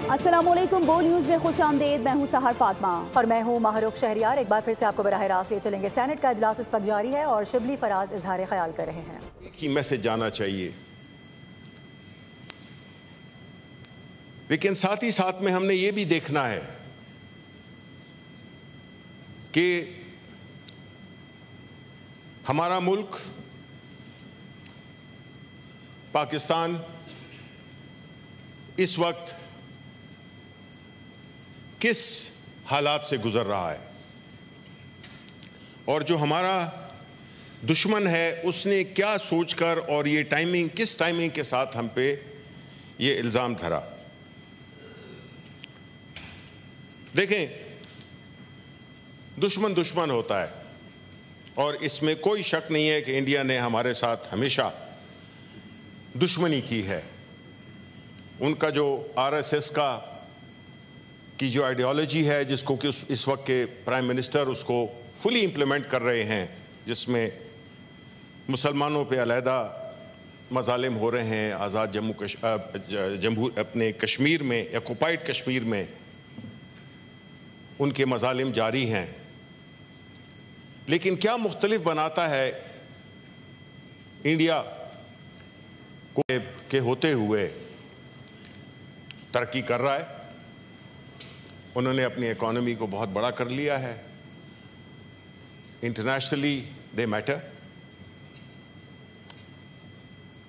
अस्सलामुअलैकुम, बोल न्यूज़ में खुश आमदेद। मैं हूँ सहर फातमा और मैं हूँ माहरूख शहरियार। एक बार फिर से आपको बराह रास्त ले चलेंगे। सेनेट का इजलास इस वक्त जारी है और शिबली फराज इजहार ख्याल कर रहे हैं। एक ही मैसेज जाना चाहिए, लेकिन साथ ही साथ में हमने ये भी देखना है कि हमारा मुल्क पाकिस्तान इस वक्त किस हालात से गुजर रहा है और जो हमारा दुश्मन है उसने क्या सोचकर और ये टाइमिंग किस टाइमिंग के साथ हम पे ये इल्ज़ाम धरा। देखें, दुश्मन दुश्मन होता है और इसमें कोई शक नहीं है कि इंडिया ने हमारे साथ हमेशा दुश्मनी की है। उनका जो आरएसएस की जो आइडियोलॉजी है, जिसको कि इस वक्त के प्राइम मिनिस्टर उसको फुली इम्प्लीमेंट कर रहे हैं, जिसमें मुसलमानों पे अलहदा मजालिम हो रहे हैं, आज़ाद जम्मू अपने कश्मीर में, ऑक्युपाइड कश्मीर में उनके मजालिम जारी हैं। लेकिन क्या मुख्तलिफ बनाता है इंडिया को के होते हुए तरक्की कर रहा है। उन्होंने अपनी इकोनॉमी को बहुत बड़ा कर लिया है। Internationally they matter,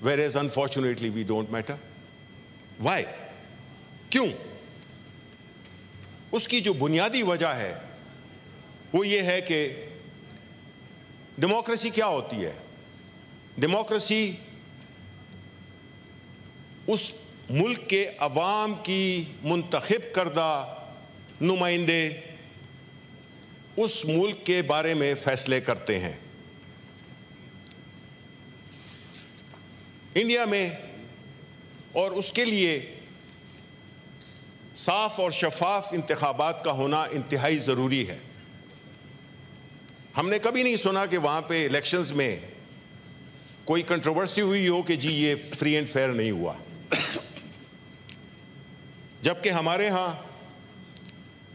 whereas unfortunately we don't matter. Why? क्यों? उसकी जो बुनियादी वजह है वो ये है कि डेमोक्रेसी क्या होती है। डेमोक्रेसी उस मुल्क के अवाम की मुंतखब करदा नुमाइंदे उस मुल्क के बारे में फैसले करते हैं। इंडिया में और उसके लिए साफ और शफाफ इंतखाबात का होना इंतहाई ज़रूरी है। हमने कभी नहीं सुना कि वहाँ पे इलेक्शंस में कोई कंट्रोवर्सी हुई हो कि जी ये फ्री एंड फेयर नहीं हुआ, जबकि हमारे यहाँ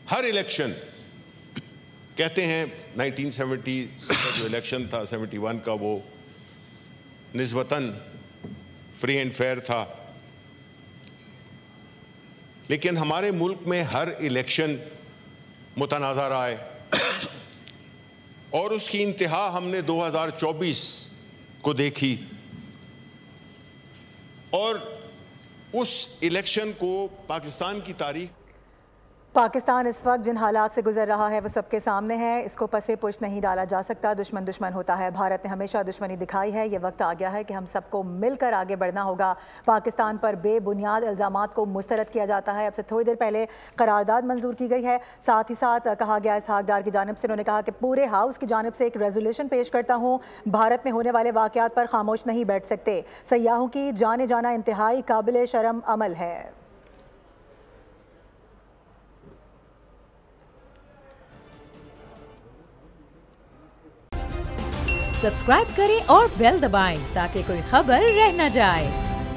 हर इलेक्शन कहते हैं 1970 का जो इलेक्शन था 71 का वो निस्बतन फ्री एंड फेयर था। लेकिन हमारे मुल्क में हर इलेक्शन मुतनाज़ा रहा है और उसकी इंतहा हमने 2024 को देखी। और उस इलेक्शन को पाकिस्तान की तारीख, पाकिस्तान इस वक्त जिन हालात से गुजर रहा है वो सबके सामने है। इसको पसे पुश नहीं डाला जा सकता। दुश्मन दुश्मन होता है। भारत ने हमेशा दुश्मनी दिखाई है। ये वक्त आ गया है कि हम सबको मिलकर आगे बढ़ना होगा। पाकिस्तान पर बेबुनियाद इल्ज़ामात को मुस्तरद किया जाता है। अब से थोड़ी देर पहले करारदाद मंजूर की गई है। साथ ही साथ कहा गया इसहाक डार की जानिब से, उन्होंने कहा कि पूरे हाउस की जानिब से एक रेजोल्यूशन पेश करता हूँ, भारत में होने वाले वाक़यात पर खामोश नहीं बैठ सकते। सयाहों की जाने जाना इंतहाई काबिल शर्म अमल है। सब्सक्राइब करें और बेल दबाएं ताकि कोई खबर रह न जाए।